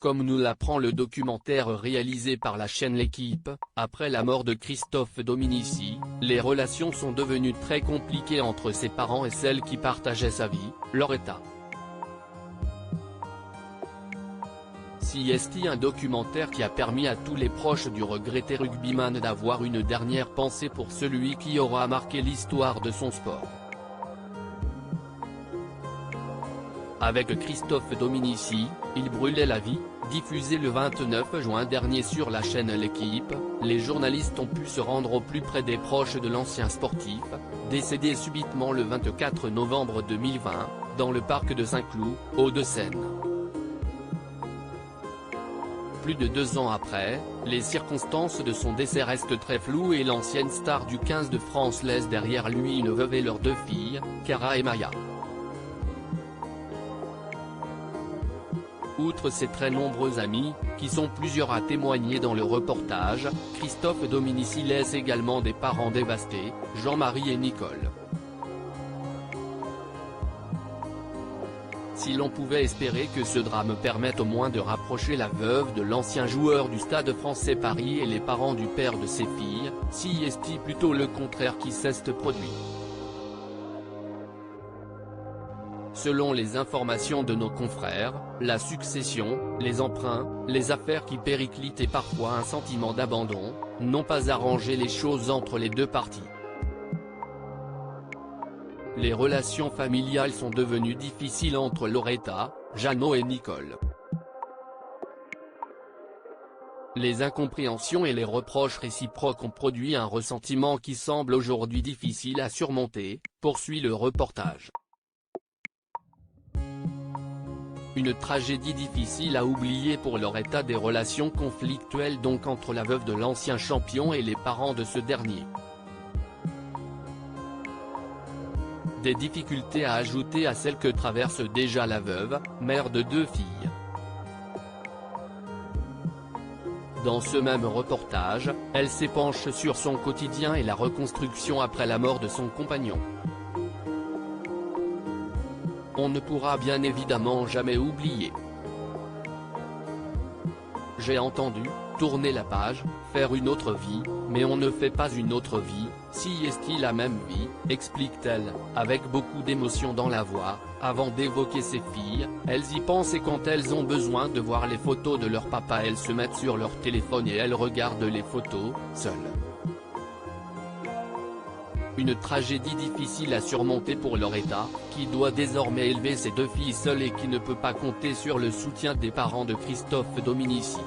Comme nous l'apprend le documentaire réalisé par la chaîne L'Équipe, après la mort de Christophe Dominici, les relations sont devenues très compliquées entre ses parents et celle qui partageait sa vie, Loretta. CST, un documentaire qui a permis à tous les proches du regretté rugbyman d'avoir une dernière pensée pour celui qui aura marqué l'histoire de son sport. Avec Christophe Dominici, il brûlait la vie, diffusé le 29 juin dernier sur la chaîne L'Équipe, les journalistes ont pu se rendre au plus près des proches de l'ancien sportif, décédé subitement le 24 novembre 2020, dans le parc de Saint-Cloud, Hauts-de-Seine. Plus de 2 ans après, les circonstances de son décès restent très floues et l'ancienne star du 15 de France laisse derrière lui une veuve et leurs 2 filles, Cara et Maya. Outre ses très nombreux amis, qui sont plusieurs à témoigner dans le reportage, Christophe Dominici laisse également des parents dévastés, Jean-Marie et Nicole. Si l'on pouvait espérer que ce drame permette au moins de rapprocher la veuve de l'ancien joueur du Stade Français Paris et les parents du père de ses filles, c'est plutôt le contraire qui s'est produit. Selon les informations de nos confrères, la succession, les emprunts, les affaires qui périclitent et parfois un sentiment d'abandon, n'ont pas arrangé les choses entre les 2 parties. Les relations familiales sont devenues difficiles entre Loretta, Jeannot et Nicole. Les incompréhensions et les reproches réciproques ont produit un ressentiment qui semble aujourd'hui difficile à surmonter, poursuit le reportage. Une tragédie difficile à oublier pour Loretta, des relations conflictuelles donc entre la veuve de l'ancien champion et les parents de ce dernier. Des difficultés à ajouter à celles que traverse déjà la veuve, mère de 2 filles. Dans ce même reportage, elle s'épanche sur son quotidien et la reconstruction après la mort de son compagnon. On ne pourra bien évidemment jamais oublier. J'ai entendu, tourner la page, faire une autre vie, mais on ne fait pas une autre vie, si est-il la même vie, explique-t-elle, avec beaucoup d'émotion dans la voix, avant d'évoquer ses filles, elles y pensent et quand elles ont besoin de voir les photos de leur papa elles se mettent sur leur téléphone et elles regardent les photos, seules. Une tragédie difficile à surmonter pour Loretta, qui doit désormais élever ses 2 filles seule et qui ne peut pas compter sur le soutien des parents de Christophe Dominici.